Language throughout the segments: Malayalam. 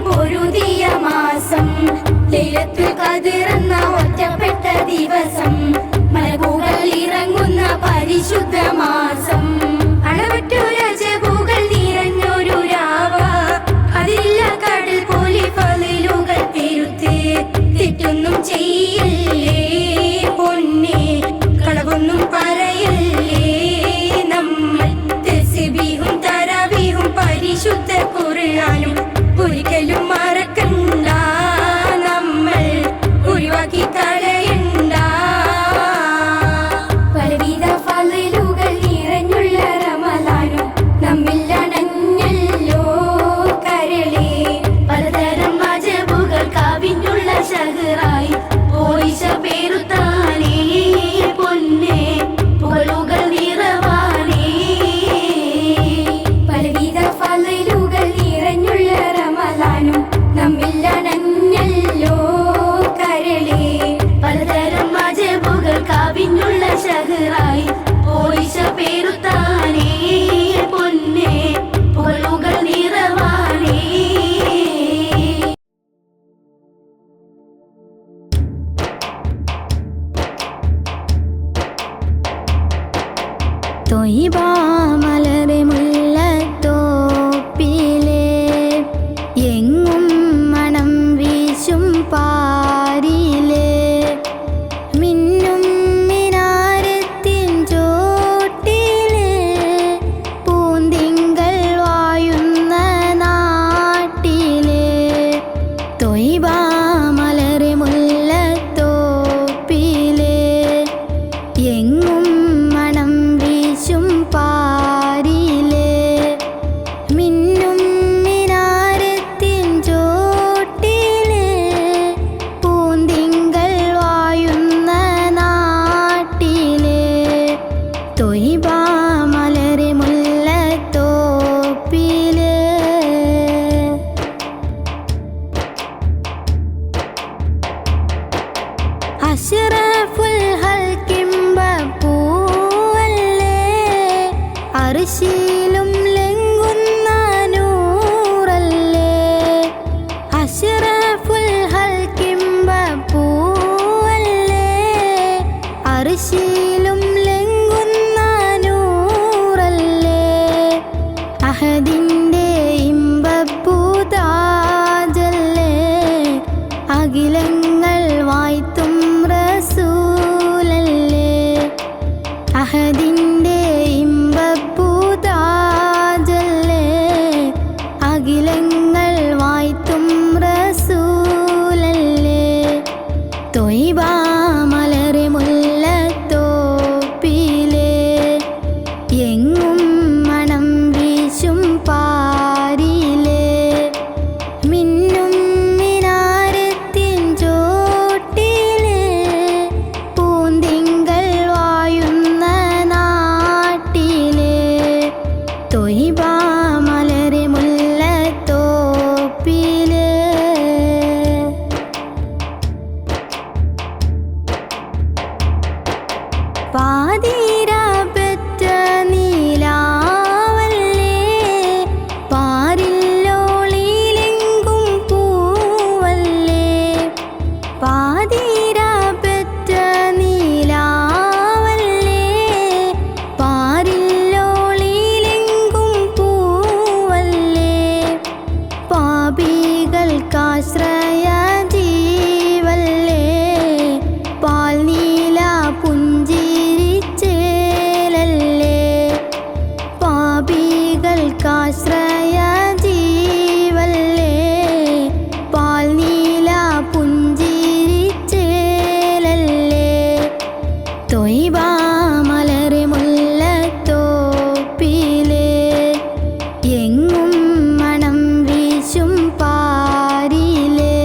പൊരുതിയ മാസം ലൈലത്തുൽ ഖദ്ർ എന്ന ഒറ്റപ്പെട്ട ദിവസം മലക്കുകൾ ഇറങ്ങുന്ന പരിശുദ്ധ മാസം അളവറ്റു രജബുകൾ നിറഞ്ഞൊരു രാവ അതില്ല കടൽ പോലെ ഫളിലുകൾ പെരുത്ത് തെറ്റൊന്നും ചെയ്യല്ലേ പൊന്നെ കളവൊന്നും പറയല്ലേ നമ്മൾ തസ്ബീഹും തറാവീഹും പരിശുദ്ധ ഖുർആനും ഒരിക്കലും മറക്കണ്ട നമ്മൾ ഒഴിവാക്കി കളയണ്ട പലവിധ ഫളിലുകൾ നിറഞ്ഞുള്ള റമളാനും നമ്മിൽ അണഞ്ഞല്ലോ കരളേ പലതരം അജബുകൾ കവിഞ്ഞുള്ള ഷഹറായി ഓയിഷ പേരുത്താനേ പൊന്നെ പുകളുകൾ നിറവാനേ പലവിധ ഫളിലുകൾ നിറഞ്ഞുള്ള റമളാനും നമ്മിൽ അണഞ്ഞല്ലോ കരളേ പലതരം അജബുകൾ കവിഞ്ഞുള്ള ഷഹറായി ഓയിഷ പേരുത്താനേ പൊന്നെ പുകളുകൾ നിറവാനേ തൊയ്ബ മലരെ മുല്ലത്തോപ്പിലെ എങ്ങും മണം വീശും പാരിലെ മിന്നും മിനാരത്തിൻ ചോട്ടിലെ പൂന്തിങ്കൾ വായുന്ന നാട്ടിലെ തൊയ്ബ മലരെ മുല്ലത്തോപ്പിലെ എങ്ങും മണം വീശും പാരിലെ മിന്നും മിനാരത്തിൻ ചോട്ടിലെ പൂന്തിങ്കൾ വായുന്ന നാട്ടിലെ തൊയ്ബ മലരെ മുല്ലത്തോപ്പിലെ അഷ്റഫുൽ ഹൽക്കിംബ പൂവല്ലേ അർശിലും ലംഘുന്ന നൂറല്ലേ അഷ്റഫുൽ ഹൽക്കിംബ പൂവല്ലേ അർശിലും ലംഘുന്ന നൂറല്ലേ അഹദിൻ്റെ ഇമ്പപ്പൂതാജല്ലേ അഖിലങ്ങൾ വായ്ത്തും റസൂലല്ലേ അഹദിൻ്റെ ഇമ്പപ്പൂതാജല്ലേ അഖിലങ്ങൾ വായ്ത്തും റസൂലല്ലേ തൊയ്ബ മലരെ മുല്ലത്തോപ്പിലെ എങ്ങും മണം വീശും പാരിലെ മിന്നും മിനാരത്തിൻ ചോട്ടിലെ പൂന്തിങ്കൾ വായുന്ന നാട്ടിലെ തൊയ്ബ മലരെ മുല്ലത്തോപ്പിലെ പാതിര പെറ്റ നീലാവല്ലേ പാരില്ലോളിലെങ്കും പൂവല്ലേ പാതിര പെറ്റ നീലാവല്ലേ പാരില്ലോളിലെങ്കും പൂവല്ലേ പാപികൾക്കാശ്രയ ജീവല്ലേ പാൽനീല പുഞ്ചിരിച്ചേലല്ലേ പാപികൾക്കാശ്രയ ജീവല്ലേ പാൽനീല പുഞ്ചിരിച്ചേലല്ലേ തൊയ്ബ മലരെ മുല്ലത്തോപ്പിലെ എങ്ങും മണം വീശും പാരിലെ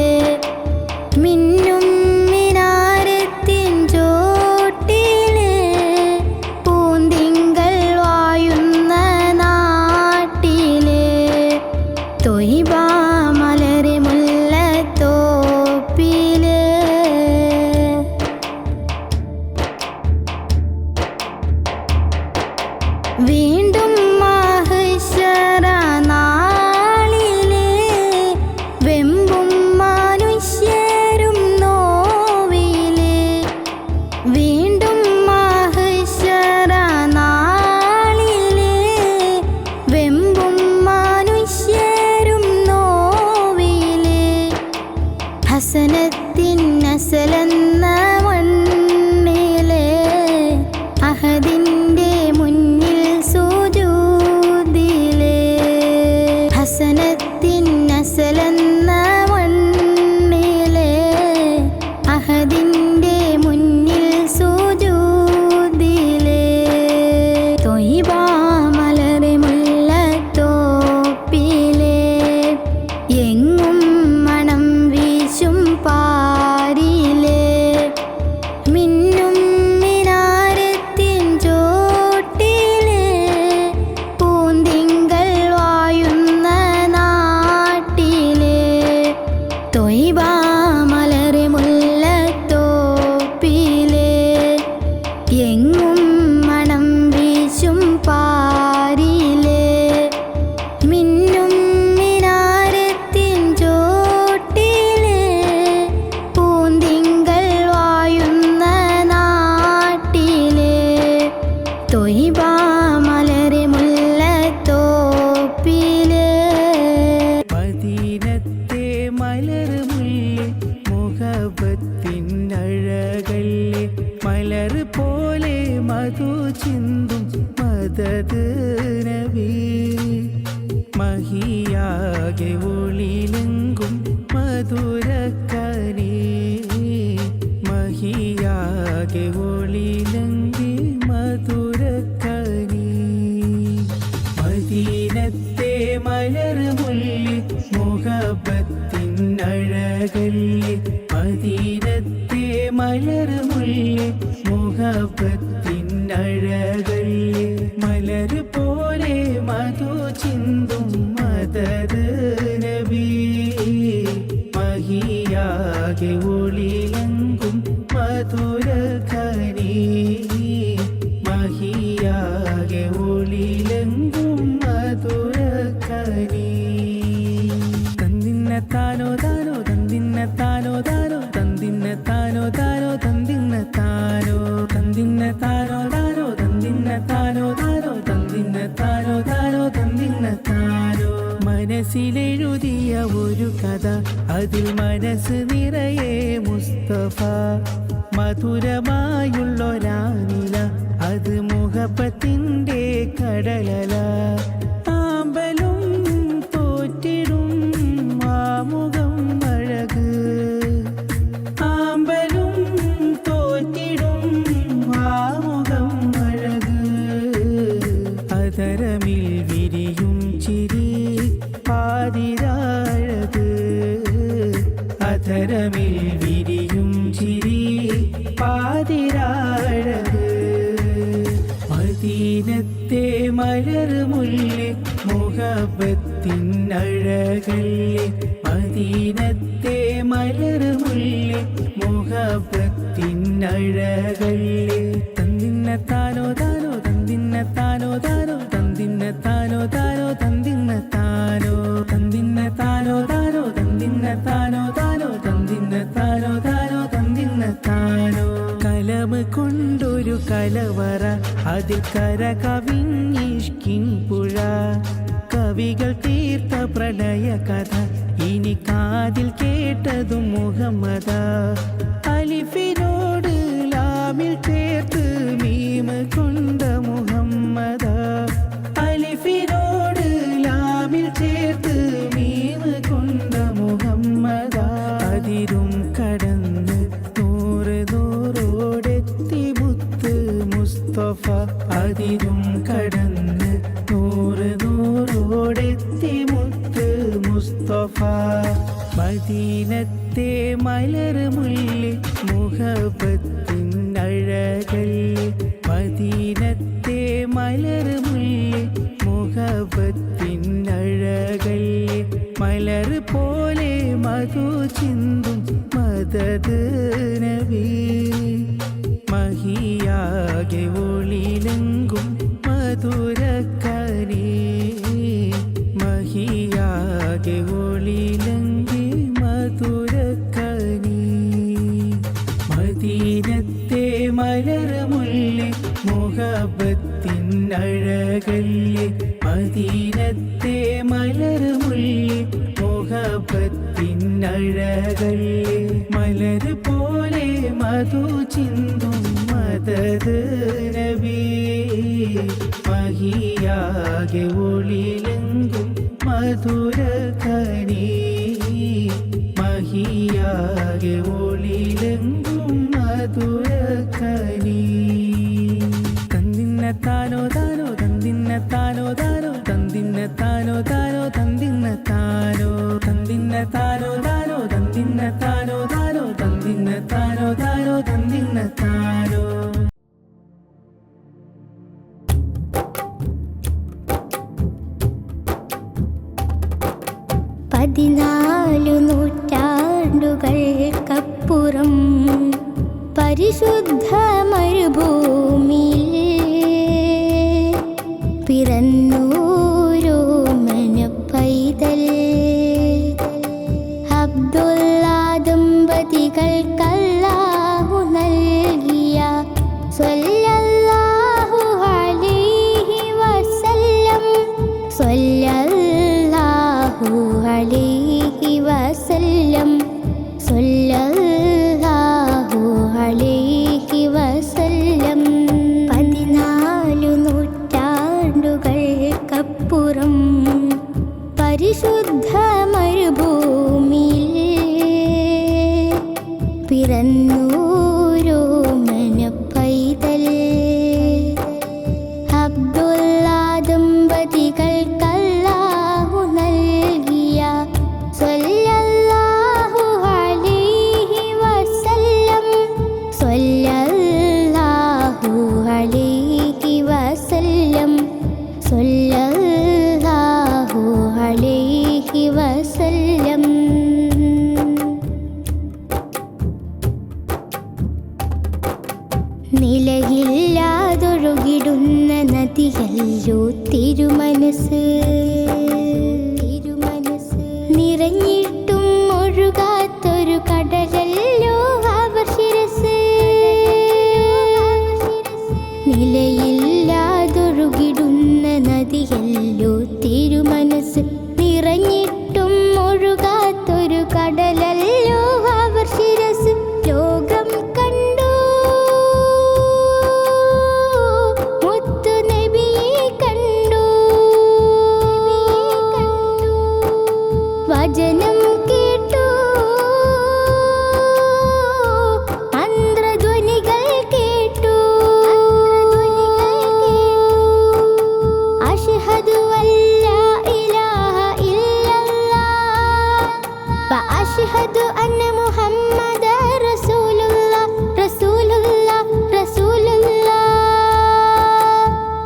മലർമുല്ലേ മുഹബത്തിൻ അഴകല്ലേ മലർ പോലെ മധു ചിന്തും മദദ് നബി മഹിയാകെ ഒളിലെങ്കും മധുരക്കനീ മഹിയാകെ ഒളിലെങ്കി മധുരക്കനീ മദീനത്തെ മലർമുല്ലേ മുഹബത്തിൻ അഴകല്ലേ മദീനത്തെ മലർമുല്ലേ മുഹബത്തിൻ അഴകല്ലേ മലർ പോലെ മധു ചിന്തും മദദ് നബി മഹിയാകെ ഒളിലെങ്കും മധുരകനീ മഹിയാകെ ഒളിലെങ്കും മധുരകനീ തന്നിന്ന താനോ താനോ തന്നിന്ന താനോ താനോ തന്നിന്ന താനോ താനോ തന്നിന്ന താനോ തന്നിന്ന താനോ താനോ തന്നിന്ന താനോ താനോ തന്നിന്ന താനോ താനോ തന്നിന്ന താനോ മനസ്സിലെഴുതിയ ഒരു കഥ അതിൽ മനസ്സ് നിറയെ മുസ്തഫ മധുരമായുള്ളൊരാനില അത് മുഹബത്തിൻ്റെ കടലല ആമ്പലും തോറ്റിടും ആമുഖം അഴക് ആമ്പലും തോറ്റിടും ആമുഖം അഴക് അതരമിൽ വിരിയും ചിരി പാതിരാഴക് അധരമിൽ വിരിയും ചിരി പാതിരാഴക് മദീനത്തെ മലർമുല്ലേ മുഹബത്തിൻ അഴകല്ലേ മദീനത്തെ മലർമുല്ലേ മുഹബത്തിൻ അഴകല്ലേ തന്നിന്ന താനോ താനോ തന്നിന്ന താനോ താനോ തന്നിന്ന താനോ താനോ തന്നിന്ന താനോ തന്നിന്ന താനോ താനോ തന്നിന്ന താനോ താനോ തന്നിന്ന താനോ താനോ തന്നിന്ന താനോ കലം കൊണ്ടൊരു കലവറ അതിൽ കര കവിഞ്ഞിഷ്കിൻ പുഴ കവികൾ തീർത്ത പ്രണയ കഥ ഇനി കാതിൽ കേട്ടതും മുഹമ്മദ അലിഫിനോട് ലാമിൽ ചേർത്ത് മീമ കൊണ്ട മുഹമ്മദ അലിഫിനോട് ലാമിൽ ചേർത്ത് മീമ കൊണ്ട മുഹമ്മദ അതിരും കടന്ന് നൂറ് നൂറോടെത്തി മുത്ത് മുസ്തഫ അതിരും കടന്ന് നൂറ് നൂറോടെത്തി മുത്ത് മുസ്തഫ മദീനത്തെ മലർമുല്ലേ മുഹബത്തിൻ അഴകല്ലേ മദീനത്തെ മലർമുല്ലേ മുഹബത്തിൻ അഴകല്ലേ മലർ പോലെ മധു ചിന്തും മദദ് നബി മഹിയാകെ ഒളിലെങ്കും മധുരക്കനീ മഹിയാകെ ഒളിലെങ്കി മധുരക്കനീ മദീനത്തെ മലർമുല്ലേ മുഹബത്തിൻ അഴകല്ലേ മദീനത്തെ മലർമുല്ലേ മുഹബത്തിൻ അഴകല്ലേ മലർ പോലെ മധു ചിന്തും മദദ് നബി മഹിയാകെ ഒളിലെങ്കും മധുരകനീ മഹിയാകെ ഒളിലെങ്കും മധുരകനീ തന്നിന്ന താനോ താനോ തന്നിന്ന താനോ താനോ തന്നിന്ന താനോ താനോ തന്നിന്ന താനോ തന്നിന്ന താനോ താനോ തന്നിന്ന താനോ താനോ തന്നിന്ന താനോ താനോ തന്നിന്ന താനോ പതിനാലു നൂറ്റാണ്ടുകൾക്കപ്പുറം പരിശുദ്ധ മരുഭൂമിയിൽ പിറന്നൂരോ മനപ്പൈതൽ അബ്ദുള്ള ദമ്പതികൾക്കല്ലാഹു നൽകിയ സ്വല്ലല്ലാഹു അലൈഹി വസല്ലം സ്വല്ലല്ലാഹു അലൈഹി വസല്ലം പിറന്നൂരോമന പൈതൽ അബ്ദുള്ള ദമ്പതികൾക്കല്ലാഹു നൽകിയ സ്വല്ലല്ലാഹു അലൈഹി വസല്ലം സ്വല്ലല്ലാഹു അലൈഹി വസല്ലം സ്വല്ലല്ലാഹു അലൈഹി വസല്ലം. നിലയില്ലാതൊഴുകിടുന്ന നദിയല്ലോ തിരുമനസ്, നിറഞ്ഞിട്ടും ഒഴുകാത്തൊരു കടലല്ലോ അവർ ശിരസ്. നിലയില്ലാതൊഴുകിടുന്ന നദിയല്ലോ തിരുമനസ്, നിറഞ്ഞിട്ടും ഒഴുകാത്തൊരു കടലല്ലോ അവർ ശിരസ്. ലോകം കണ്ടു മുത്തു നബിയെ കണ്ടു, വചനം കേട്ടു മന്ത്രധ്വനികൾ കേട്ടു. അഷ്ഹദു അല്ലാ ഇലാഹ ഇല്ലല്ലാഹ് വ അഷ്ഹദു അന്ന മുഹമ്മദൻ റസൂലുള്ളാഹ് റസൂലുള്ളാഹ് റസൂലുള്ളാഹ്.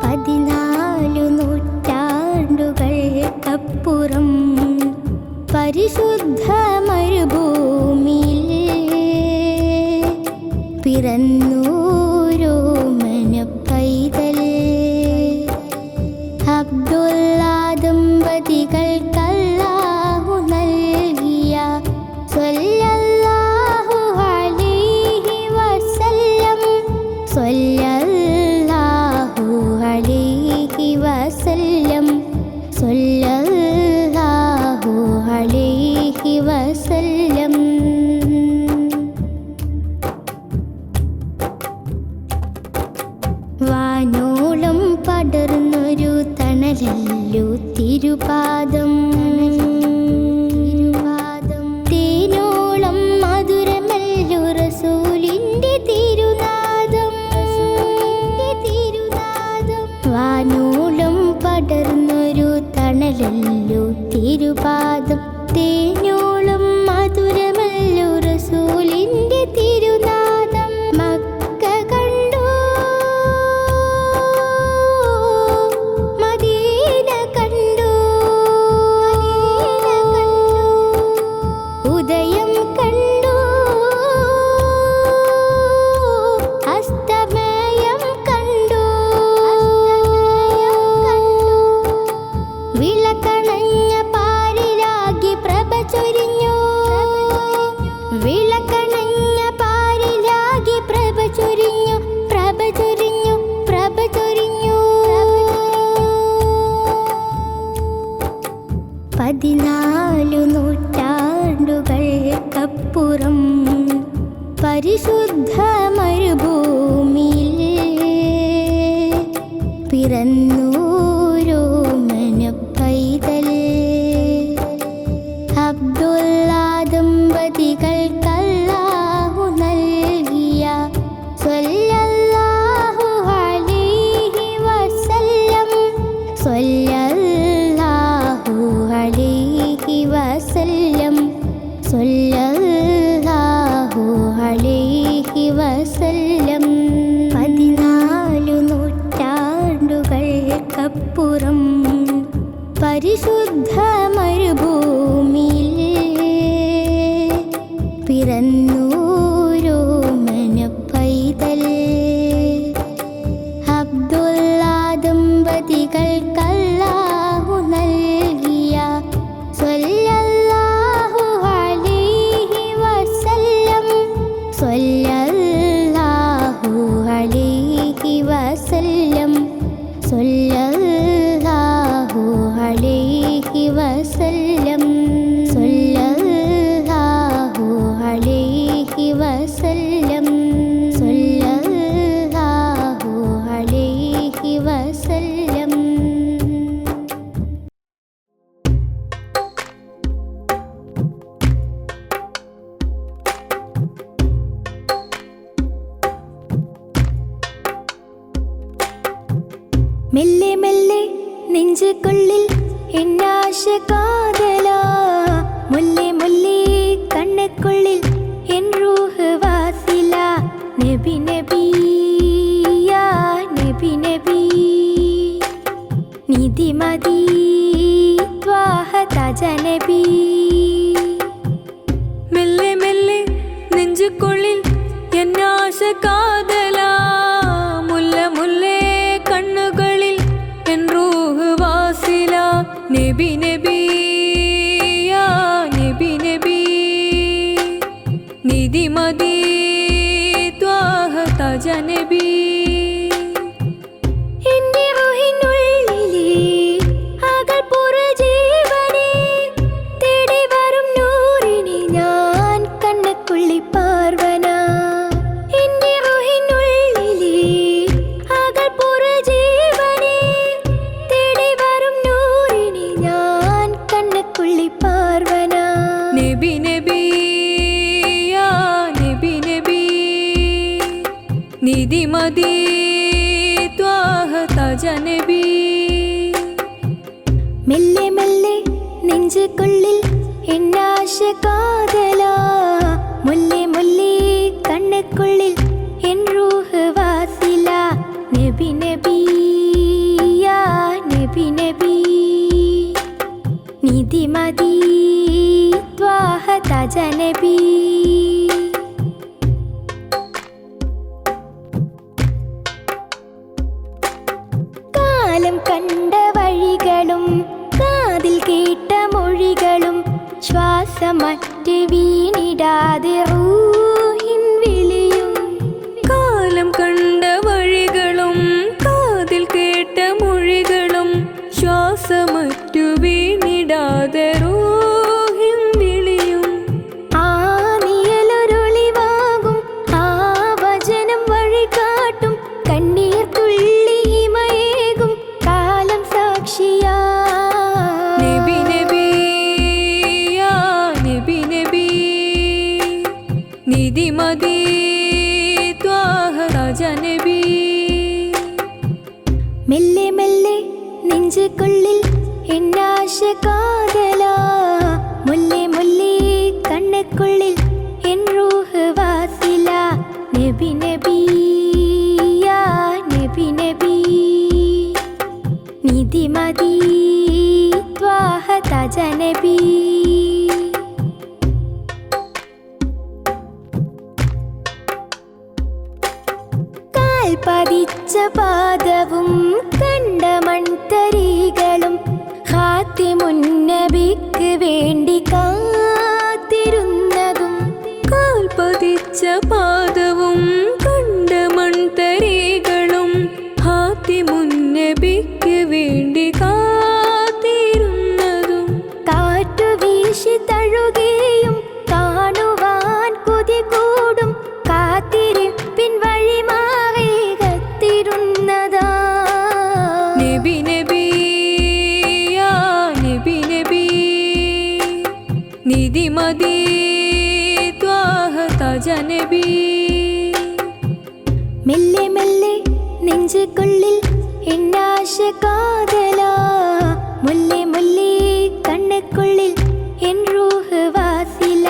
14 നൂറ്റാണ്ടുകൾക്കപ്പുറം പരിശുദ്ധ മരുഭൂമിയിൽ പിറന്നൂരോമന പൈതൽ അബ്ദുള്ള ദമ്പതികൾക്കല്ലാഹു നൽകിയ സ്വല്ലല്ലാഹു അലൈഹി വസല്ലം സ്വല്ലല്ലാഹു അലൈഹി വസല്ലം സ്വല്ലല്ലാഹു അലൈഹി വസല്ലം. വാനോളം പടർന്നൊരു തണലല്ലോ തിരുപാദം, തേനോളം മധുരമല്ലോ റസൂലിന്റെ തിരുനാദം. വാനോളം പടർന്നൊരു തണലല്ലോ തിരുപാദം, തേനോളം മധുരമല്ലോ റസൂലിന്റെ തിരുനാദം. മക്ക കണ്ടു മദീന കണ്ടു, ഉദയം കണ്ടു അസ്തമയം കണ്ടു. വിളക്കണഞ്ഞ പാരിലാകി പ്രഭ ചൊരിഞ്ഞു, വിളക്കണഞ്ഞ പാരിലാകി പ്രഭ ചൊരിഞ്ഞു, പ്രഭ ചൊരിഞ്ഞു, പ്രഭ ചൊരിഞ്ഞു. 14 നൂറ്റാണ്ടുകൾക്കപ്പുറം പരിശുദ്ധ മരുഭൂമിയിൽ പിറന്നൂരോമന പൈതൽ അബ്ദുള്ള ദമ്പതികൾക്കല്ലാഹു നൽകിയ സ്വല്ലല്ലാഹു അലൈഹി വസല്ലം സ്വല്ലല്ലാഹു അലൈഹി വസല്ലം സ്വല്ലല്ലാഹു അലൈഹി വസല്ലം. 14 നൂറ്റാണ്ടുകൾക്കപ്പുറം പരിശുദ്ധ മരുഭൂമിയിൽ പിറന്നൂരോമന പൈതൽ അബ്ദുള്ള ദമ്പതികൾക്കല്ലാഹു നൽകിയ സ്വല്ലല്ലാഹു അലൈഹി വസല്ലം സ്വല്ലല്ലാഹു അലൈഹി വസല്ലം സ്വല്ലല്ലാഹു അലൈഹി വസല്ലം സ്വല്ലല്ലാഹു അലൈഹി നെഞ്ചുകൊള്ളിൽ എന്നാശ കാതലാ മുല്ലേ മുല്ലേ കണ്ണുക്കുള്ളിൽ എൻ റൂഹ് വാസില നബി നബി യാ നബി നബി നിധി മദി ത്വാഹ താജ നബി മെല്ലെ മെല്ലെ നെഞ്ചുകൊള്ളിൽ എന്നാശ കാതലാ മുല്ല മുല്ലേ കണ്ണുകളിൽ എൻ റൂഹ് വാസില നബി നബി യാ നബി നബി നിധി മദി ത്വാഹ താജ നബി എന്റെ റൂഹിനുള്ളിലെ അകൽ പുറജീവനെ തേടി വരും നൂറിനെ ഞാൻ കണ്ണുക്കുള്ളി പാർവന എന്റെ റൂഹിനുള്ളിലെ അകൽ പുറജീവനെ തേടി വരും നൂറിനെ ഞാൻ കണ്ണുക്കുള്ളി പാർവന നബി നബി യാ നബി നബി നിധി മദി ത്വാഹ താജ നബി മെല്ലെ മെല്ലെ നെഞ്ചുകൊള്ളിൽ എന്നാശ കാതലാ മുല്ലേ മുല്ലേ കണ്ണുക്കുള്ളിൽ എൻ റൂഹ് വാസില നബി നബി യാ നബി നബി നിധി മദി ത്വാഹ താജ നബി കാലം കണ്ട വഴികളും കാതിൽ കേട്ട മൊഴികളും ശ്വാസമറ്റ് വീണിടാതെ റൂഹിൻ വിളിയും കാലം കണ്ട വഴികളും കാതിൽ കേട്ട മൊഴികളും ശ്വാസമറ്റു വീണിടാതെ റൂഹിൻ വിളിയും ആ നിഴലൊരൊളിവാകും ആ വചനം വഴി കാട്ടും കണ്ണീർ തുള്ളി ഹിമയേകും കാലം സാക്ഷിയാ നബി നബി യാ നബി നബി നിധി മദി ത്വാഹ താജ നബി മെല്ലെ മെല്ലെ നെഞ്ചുകൊള്ളിൽ എന്നാശ കാതലാ മുല്ലേ മുല്ലേ കണ്ണുക്കുള്ളിൽ എൻ റൂഹ് വാസില നബി നബി യാ നബി നബി നിധി മദി ത്വാഹ താജ നബി കാൽ പതിച്ച പാദവും കണ്ട മൺതരികളും ഹാത്തിമുന്നബിക്ക് വേണ്ടി കാത്തിരുന്നതും കാൽ പതിച്ച പാദവും കണ്ട മൺതരികളും ഹാത്തിമുന്നബിക്ക് വേണ്ടി കാത്തിരുന്നതും കാറ്റു വീശി തഴുകിയും കാണുവാൻ കൊതി കൂടും കാത്തിരിപ്പിൻ വഴി മാറി കത്തിരുന്നതാ നബി നബി യാ നബി നബി നിധി മദി ത്വാഹ താജ നബി മെല്ലെ മെല്ലെ നെഞ്ചുകൊള്ളിൽ എന്നാശ കാതലാ മുല്ലേ മുല്ലേ കണ്ണുക്കുള്ളിൽ എൻ റൂഹ് വാസില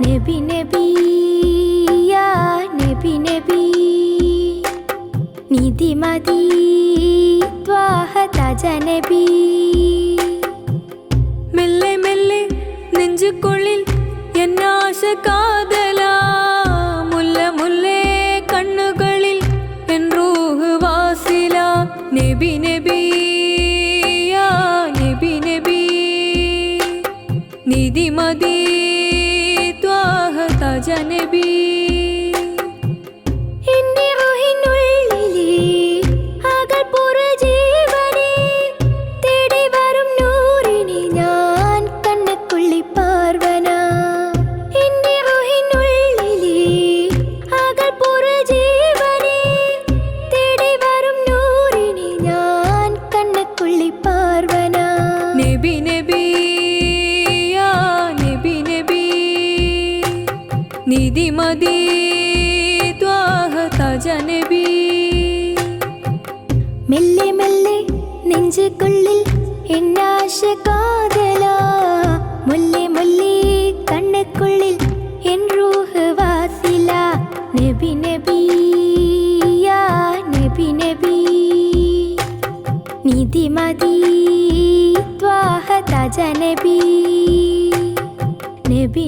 നബി നബി യാ നബി നബി നിധി മദി ത്വാഹ താജ നബി മെല്ലെ മെല്ലെ നെഞ്ചുകൊള്ളിൽ എന്നാശ കാതലാ മുല്ല മുല്ലേ കണ്ണുകളിൽ എൻ റൂഹ് വാസില നബി നബി യാ നബി നബി നിധി മദി ത്വാഹ താജ നബി എന്റെ റൂഹിനുള്ളിലെ അകൽ പുറജീവനെ തേടി വരും നൂറിനെ ഞാൻ കണ്ണുക്കുള്ളി പാർവന എന്റെ റൂഹിനുള്ളിലെ അകൽ പുറജീവനെ തേടി വരും നൂറിനെ ഞാൻ കണ്ണുക്കുള്ളി പാർവന നബി നബി യാ നബി നബി നിധി മദി ത്വാഹ താജ നബി മെല്ലെ മെല്ലെ നെഞ്ചുകൊള്ളിൽ എന്നാശ കാതലാ മുല്ലേ മുല്ലേ കണ്ണുക്കുള്ളിൽ എൻ റൂഹ് വാസില നബി നബി യാ നബി നബി നിധി മതി ത്വാഹ താജ നബി നബി